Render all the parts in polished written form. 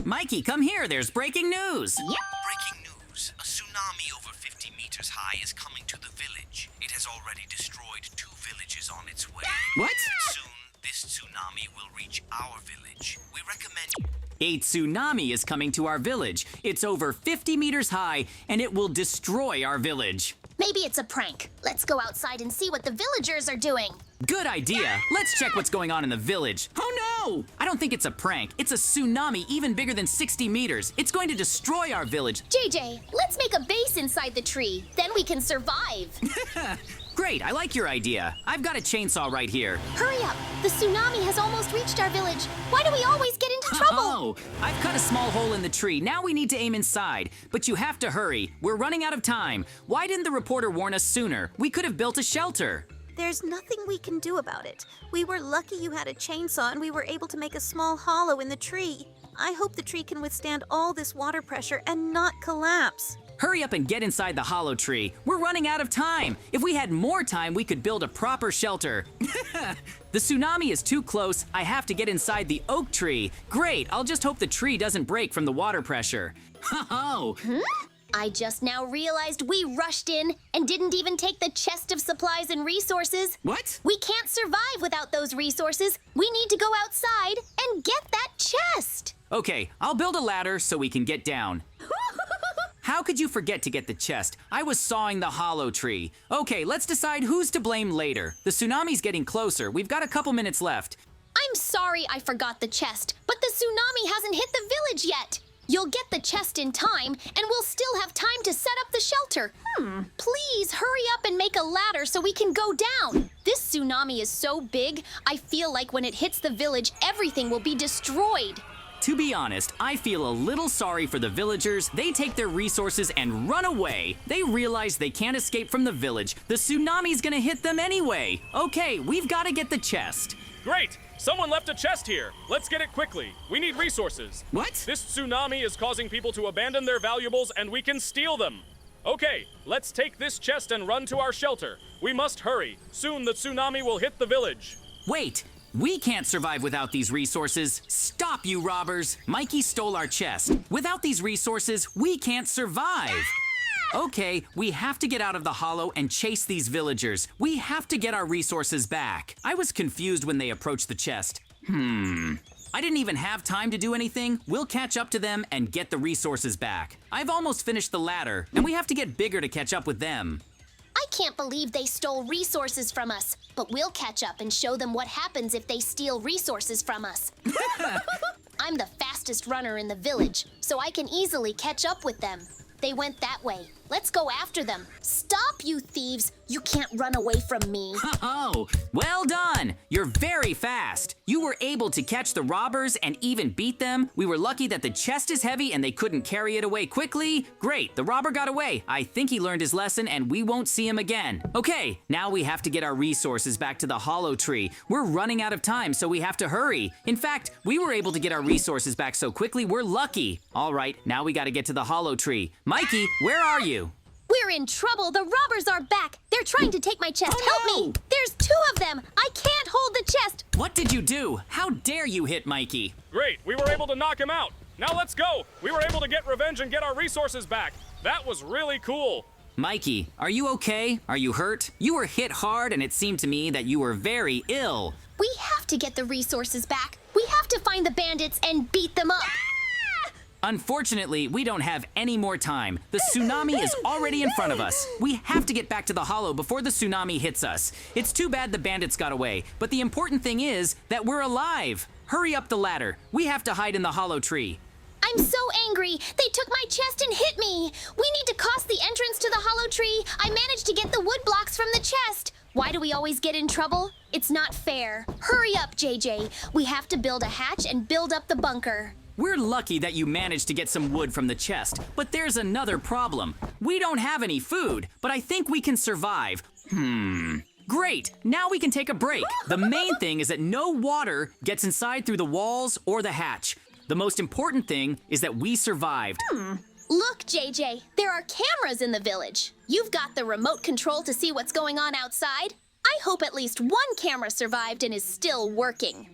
Mikey, come here. There's breaking news. Yep. Breaking news. A tsunami over 50 meters high is coming to the village. It has already destroyed 2 villages on its way. What? Soon, this tsunami will reach our village. We recommend... A tsunami is coming to our village. It's over 50 meters high, and it will destroy our village. Maybe it's a prank. Let's go outside and see what the villagers are doing. Good idea. Let's check what's going on in the village. Oh no! I don't think it's a prank. It's a tsunami even bigger than 60 meters. It's going to destroy our village. JJ, let's make a base inside the tree. Then we can survive. Great, I like your idea. I've got a chainsaw right here. Hurry up. The tsunami has almost reached our village. Why do we always get into trouble? Oh, I've cut a small hole in the tree. Now we need to aim inside. But you have to hurry. We're running out of time. Why didn't the reporter warn us sooner? We could have built a shelter. There's nothing we can do about it. We were lucky you had a chainsaw and we were able to make a small hollow in the tree. I hope the tree can withstand all this water pressure and not collapse. Hurry up and get inside the hollow tree. We're running out of time. If we had more time, we could build a proper shelter. The tsunami is too close. I have to get inside the oak tree. Great, I'll just hope the tree doesn't break from the water pressure. Ho-ho! I just now realized we rushed in and didn't even take the chest of supplies and resources. What? We can't survive without those resources. We need to go outside and get that chest. Okay, I'll build a ladder so we can get down. How could you forget to get the chest? I was sawing the hollow tree. Okay, let's decide who's to blame later. The tsunami's getting closer. We've got a couple minutes left. I'm sorry I forgot the chest, but the tsunami hasn't hit the village yet. You'll get the chest in time, and we'll still have time to set up the shelter. Please hurry up and make a ladder so we can go down. This tsunami is so big, I feel like when it hits the village, everything will be destroyed. To be honest, I feel a little sorry for the villagers. They take their resources and run away. They realize they can't escape from the village. The tsunami's gonna hit them anyway. Okay, we've gotta get the chest. Great! Someone left a chest here. Let's get it quickly. We need resources. What? This tsunami is causing people to abandon their valuables and we can steal them. Okay, let's take this chest and run to our shelter. We must hurry. Soon the tsunami will hit the village. Wait, we can't survive without these resources. Stop, you robbers! Mikey stole our chest. Without these resources, we can't survive. Okay, we have to get out of the hollow and chase these villagers. We have to get our resources back. I was confused when they approached the chest. I didn't even have time to do anything. We'll catch up to them and get the resources back. I've almost finished the ladder, and we have to get bigger to catch up with them. I can't believe they stole resources from us, but we'll catch up and show them what happens if they steal resources from us. I'm the fastest runner in the village, so I can easily catch up with them. They went that way. Let's go after them. Stop, you thieves! You can't run away from me. Oh, well done! You're very fast. You were able to catch the robbers and even beat them. We were lucky that the chest is heavy and they couldn't carry it away quickly. Great, the robber got away. I think he learned his lesson and we won't see him again. Okay, now we have to get our resources back to the hollow tree. We're running out of time, so we have to hurry. In fact, we were able to get our resources back so quickly, we're lucky. All right, now we gotta get to the hollow tree. Mikey, where are you? We're in trouble. The robbers are back. They're trying to take my chest. Oh, Help no! me! There's 2 of them. I can't hold the chest. What did you do? How dare you hit Mikey? Great, we were able to knock him out. Now let's go. We were able to get revenge and get our resources back. That was really cool. Mikey, are you okay? Are you hurt? You were hit hard and it seemed to me that you were very ill. We have to get the resources back. We have to find the bandits and beat them up. Unfortunately, we don't have any more time. The tsunami is already in front of us. We have to get back to the hollow before the tsunami hits us. It's too bad the bandits got away, but the important thing is that we're alive. Hurry up the ladder. We have to hide in the hollow tree. I'm so angry. They took my chest and hit me. We need to cross the entrance to the hollow tree. I managed to get the wood blocks from the chest. Why do we always get in trouble? It's not fair. Hurry up, JJ. We have to build a hatch and build up the bunker. We're lucky that you managed to get some wood from the chest, but there's another problem. We don't have any food, but I think we can survive. Great, now we can take a break. The main thing is that no water gets inside through the walls or the hatch. The most important thing is that we survived. Look, JJ, there are cameras in the village. You've got the remote control to see what's going on outside. I hope at least 1 camera survived and is still working.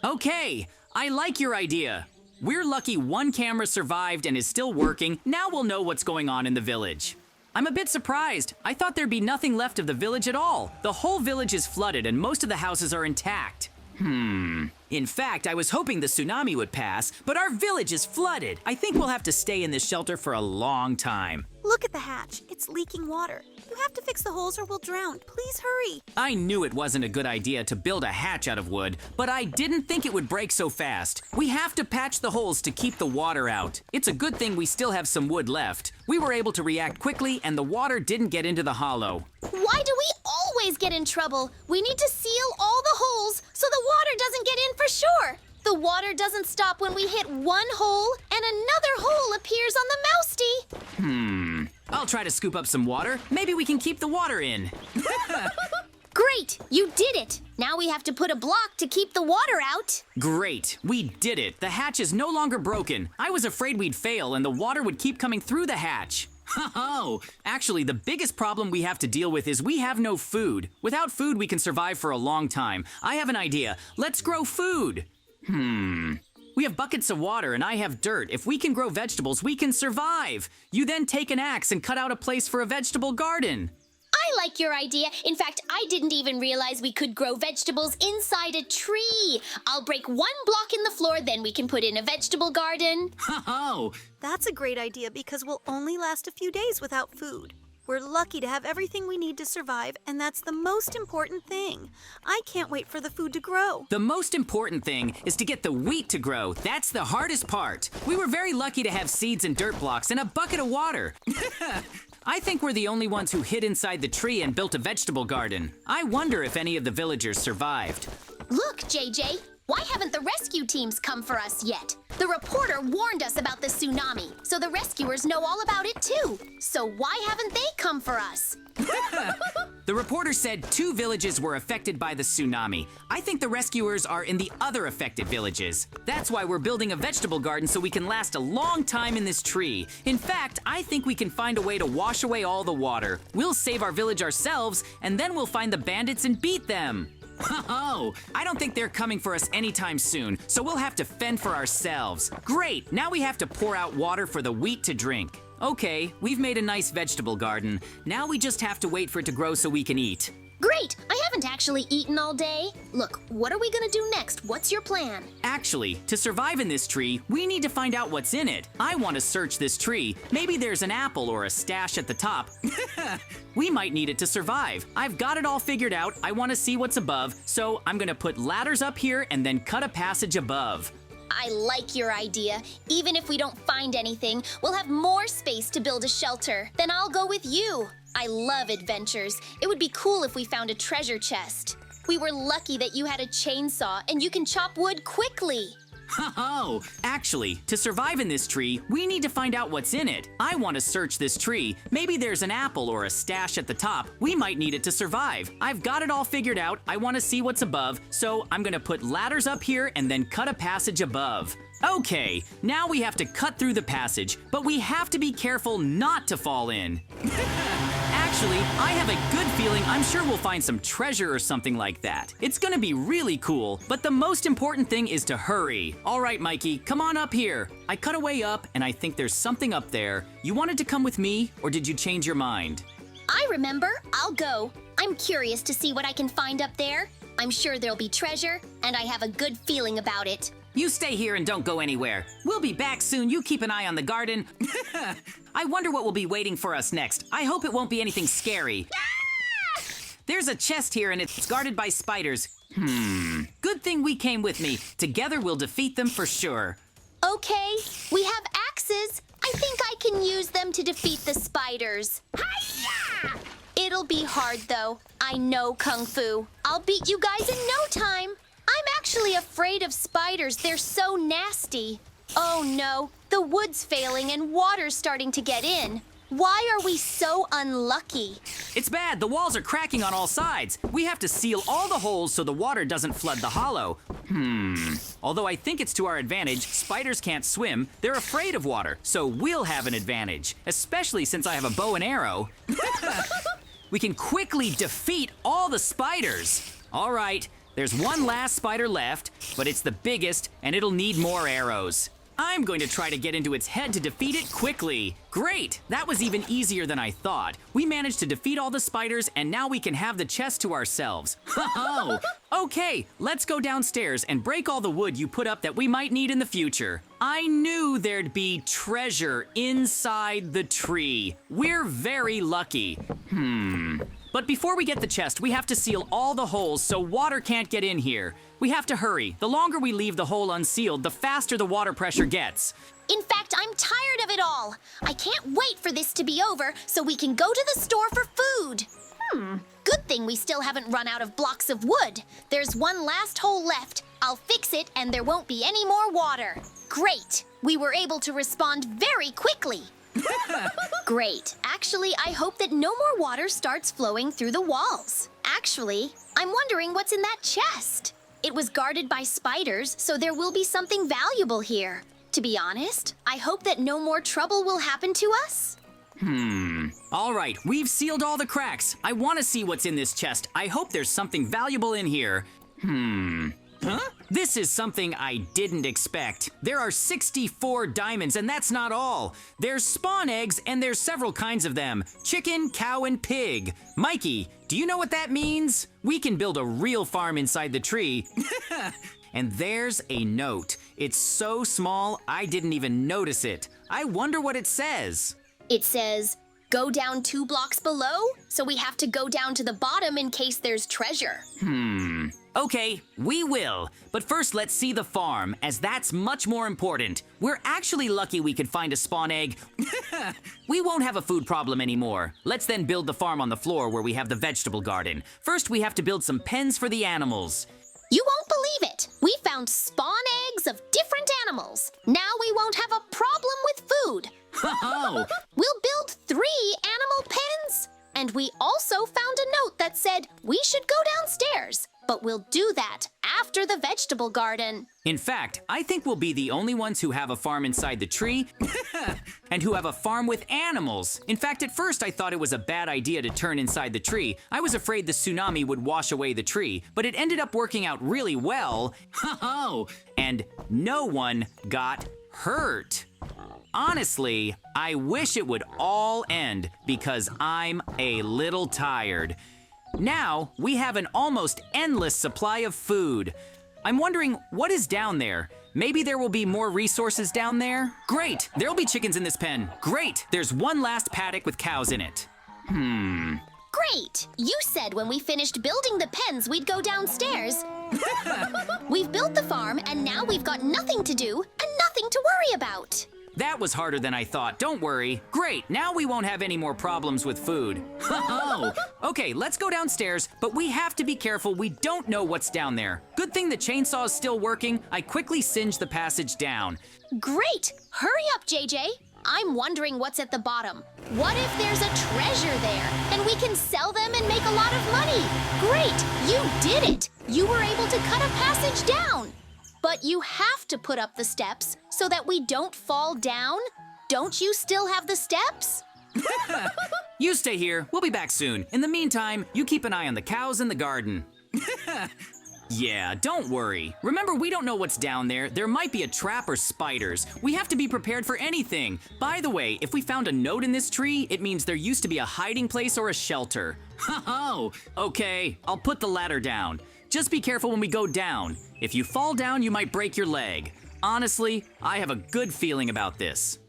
Okay, I like your idea. We're lucky one camera survived and is still working. Now we'll know what's going on in the village. I'm a bit surprised. I thought there'd be nothing left of the village at all. The whole village is flooded and most of the houses are intact. In fact, I was hoping the tsunami would pass, but our village is flooded. I think we'll have to stay in this shelter for a long time. Look at the hatch. It's leaking water. You have to fix the holes or we'll drown. Please hurry. I knew it wasn't a good idea to build a hatch out of wood, but I didn't think it would break so fast. We have to patch the holes to keep the water out. It's a good thing we still have some wood left. We were able to react quickly and the water didn't get into the hollow. Why do we always get in trouble? We need to seal all the holes so the water doesn't get in for sure. The water doesn't stop when we hit one hole and another hole appears on the mousty. I'll try to scoop up some water. Maybe we can keep the water in. Great, you did it. Now we have to put a block to keep the water out. Great, we did it. The hatch is no longer broken. I was afraid we'd fail and the water would keep coming through the hatch. Oh, actually, the biggest problem we have to deal with is we have no food. Without food, we can survive for a long time. I have an idea. Let's grow food. We have buckets of water and I have dirt. If we can grow vegetables, we can survive. You then take an axe and cut out a place for a vegetable garden. I like your idea. In fact, I didn't even realize we could grow vegetables inside a tree. I'll break one block in the floor, then we can put in a vegetable garden. Oh, That's a great idea because we'll only last a few days without food. We're lucky to have everything we need to survive, and that's the most important thing. I can't wait for the food to grow. the most important thing is to get the wheat to grow. That's the hardest part. We were very lucky to have seeds and dirt blocks and a bucket of water. I think we're the only ones who hid inside the tree and built a vegetable garden. I wonder if any of the villagers survived. Look, JJ, why haven't the rescue teams come for us yet? The reporter warned us about the tsunami, so the rescuers know all about it too. So why haven't they come for us? The reporter said 2 villages were affected by the tsunami. I think the rescuers are in the other affected villages. That's why we're building a vegetable garden so we can last a long time in this tree. In fact, I think we can find a way to wash away all the water. We'll save our village ourselves, and then we'll find the bandits and beat them. Oh, I don't think they're coming for us anytime soon, so we'll have to fend for ourselves. Great, now we have to pour out water for the wheat to drink. Okay, we've made a nice vegetable garden. Now we just have to wait for it to grow so we can eat. Great, I haven't actually eaten all day. Look, what are we gonna do next? What's your plan? Actually, to survive in this tree, we need to find out what's in it. I want to search this tree. Maybe there's an apple or a stash at the top. We might need it to survive. I've got it all figured out. I want to see what's above, so I'm gonna put ladders up here and then cut a passage above. I like your idea. Even if we don't find anything, we'll have more space to build a shelter. Then I'll go with you. I love adventures. It would be cool if we found a treasure chest. We were lucky that you had a chainsaw and you can chop wood quickly. Oh, actually, to survive in this tree, we need to find out what's in it. I want to search this tree. Maybe there's an apple or a stash at the top. We might need it to survive. I've got it all figured out. I want to see what's above, so I'm gonna put ladders up here and then cut a passage above. Okay, now we have to cut through the passage, but we have to be careful not to fall in. Actually, I have a good feeling I'm sure we'll find some treasure or something like that. It's gonna be really cool, but the most important thing is to hurry. All right, Mikey, come on up here. I cut a way up, and I think there's something up there. You wanted to come with me, or did you change your mind? I remember. I'll go. I'm curious to see what I can find up there. I'm sure there'll be treasure, and I have a good feeling about it. You stay here and don't go anywhere. We'll be back soon. You keep an eye on the garden. I wonder what will be waiting for us next. I hope it won't be anything scary. There's a chest here and it's guarded by spiders. Good thing we came with me. Together we'll defeat them for sure. Okay, we have axes. I think I can use them to defeat the spiders. Hi-ya! It'll be hard though. I know Kung Fu. I'll beat you guys in no time. I'm actually afraid of spiders. They're so nasty. Oh no, the wood's failing and water's starting to get in. Why are we so unlucky? It's bad. The walls are cracking on all sides. We have to seal all the holes so the water doesn't flood the hollow. Although I think it's to our advantage, spiders can't swim. They're afraid of water, so we'll have an advantage, especially since I have a bow and arrow. We can quickly defeat all the spiders. All right, there's one last spider left, but it's the biggest and it'll need more arrows. I'm going to try to get into its head to defeat it quickly. Great! That was even easier than I thought. We managed to defeat all the spiders, and now we can have the chest to ourselves. Ho-ho! Okay, let's go downstairs and break all the wood you put up that we might need in the future. I knew there'd be treasure inside the tree. We're very lucky. But before we get the chest, we have to seal all the holes so water can't get in here. We have to hurry. The longer we leave the hole unsealed, the faster the water pressure gets. In fact, I'm tired of it all. I can't wait for this to be over so we can go to the store for food. Good thing we still haven't run out of blocks of wood. There's one last hole left. I'll fix it and there won't be any more water. Great! We were able to respond very quickly. Great. Actually, I hope that no more water starts flowing through the walls. Actually, I'm wondering what's in that chest. It was guarded by spiders, so there will be something valuable here. To be honest, I hope that no more trouble will happen to us. All right, we've sealed all the cracks. I want to see what's in this chest. I hope there's something valuable in here. Huh? This is something I didn't expect. There are 64 diamonds, and that's not all. There's spawn eggs, and there's several kinds of them. Chicken, cow, and pig. Mikey, do you know what that means? We can build a real farm inside the tree. And there's a note. It's so small, I didn't even notice it. I wonder what it says. It says, go down 2 blocks below, so we have to go down to the bottom in case there's treasure. Okay, we will. But first, let's see the farm, as that's much more important. We're actually lucky we could find a spawn egg. We won't have a food problem anymore. Let's then build the farm on the floor where we have the vegetable garden. First, we have to build some pens for the animals. You won't believe it. We found spawn eggs of different animals. Now we won't have a problem with food. Oh, We'll build 3 animal pens. And we also found a note that said we should go downstairs. But we'll do that after the vegetable garden. in fact, I think we'll be the only ones who have a farm inside the tree and who have a farm with animals. In fact, at first I thought it was a bad idea to turn inside the tree. I was afraid the tsunami would wash away the tree, but it ended up working out really well. And no one got hurt. Honestly, I wish it would all end because I'm a little tired. Now, we have an almost endless supply of food. I'm wondering, what is down there? Maybe there will be more resources down there? Great, there'll be chickens in this pen. Great, there's one last paddock with cows in it. Great! You said when we finished building the pens we'd go downstairs. We've built the farm and now we've got nothing to do and nothing to worry about. That was harder than I thought, don't worry. Great, now we won't have any more problems with food. Okay, let's go downstairs, but we have to be careful, we don't know what's down there. Good thing the chainsaw is still working. I quickly singed the passage down. Great! Hurry up, JJ. I'm wondering what's at the bottom. What if there's a treasure there and we can sell them and make a lot of money? Great! You did it! You were able to cut a passage down. But you have to put up the steps so that we don't fall down. Don't you still have the steps? You stay here, we'll be back soon. In the meantime, you keep an eye on the cows in the garden. Yeah, don't worry. Remember, we don't know what's down there. There might be a trap or spiders. We have to be prepared for anything. By the way, if we found a note in this tree, it means there used to be a hiding place or a shelter. Okay, I'll put the ladder down. Just be careful when we go down. If you fall down, you might break your leg. Honestly, I have a good feeling about this.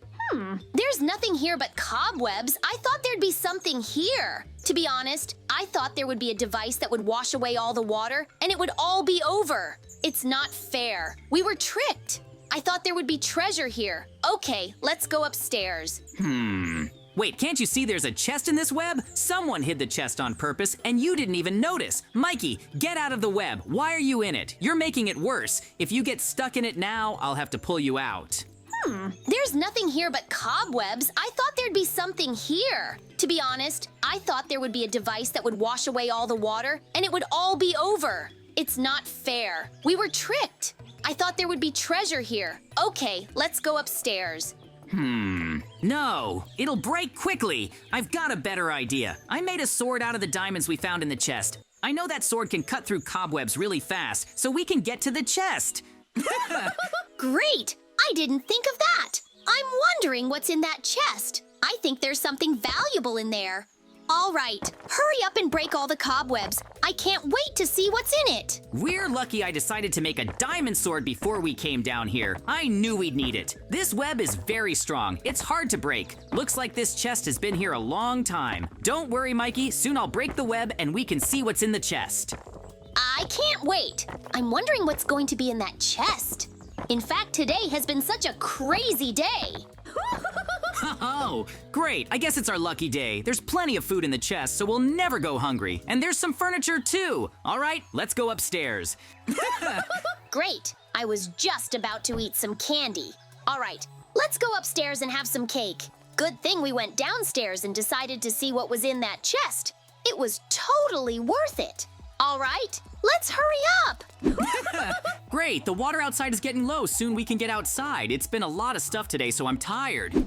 There's nothing here but cobwebs. I thought there'd be something here. To be honest, I thought there would be a device that would wash away all the water and it would all be over. It's not fair. We were tricked. I thought there would be treasure here. Okay, let's go upstairs. Wait, can't you see there's a chest in this web? Someone hid the chest on purpose and you didn't even notice. Mikey, get out of the web. Why are you in it? You're making it worse. If you get stuck in it now, I'll have to pull you out. There's nothing here but cobwebs. I thought there'd be something here. To be honest, I thought there would be a device that would wash away all the water and it would all be over. It's not fair. We were tricked. I thought there would be treasure here. Okay, let's go upstairs. No, it'll break quickly. I've got a better idea. I made a sword out of the diamonds we found in the chest. I know that sword can cut through cobwebs really fast, so we can get to the chest. Great! I didn't think of that. I'm wondering what's in that chest. I think there's something valuable in there. All right, hurry up and break all the cobwebs. I can't wait to see what's in it. We're lucky I decided to make a diamond sword before we came down here. I knew we'd need it. This web is very strong. It's hard to break. Looks like this chest has been here a long time. Don't worry, Mikey. Soon I'll break the web and we can see what's in the chest. I can't wait. I'm wondering what's going to be in that chest. In fact, today has been such a crazy day. Oh, great. I guess it's our lucky day. There's plenty of food in the chest, so we'll never go hungry. And there's some furniture too. All right, let's go upstairs. Great. I was just about to eat some candy. All right, let's go upstairs and have some cake. Good thing we went downstairs and decided to see what was in that chest. It was totally worth it. All right, let's hurry up. Great, the water outside is getting low. Soon we can get outside. It's been a lot of stuff today, so I'm tired.